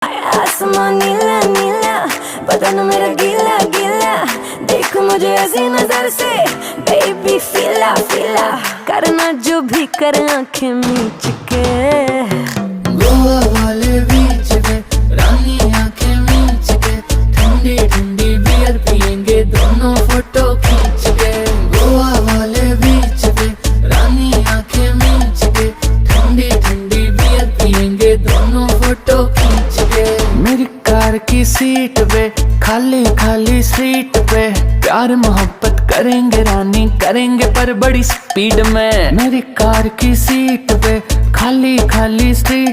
आया आसमां नीला नीला, बदन मेरा गीला गीला, देख मुझे ऐसी नजर से बेबी फीला फीला, करना जो भी कर आंखें मीच के। गोवा वाले बीच पे रानी आंखें मीच के, ठंडी ठंडी बियर पियेंगे दोनों फोटो खींच के। गोवा वाले बीच पे रानी आंखें मीच के, ठंडी ठंडी बियर पियेंगे दोनों फोटो खींच के। मेरी कार की सीट पे खाली खाली सीट पे प्यार मोहब्बत करेंगे रानी, करेंगे पर बड़ी स्पीड में। मेरी कार की सीट पे खाली खाली सीट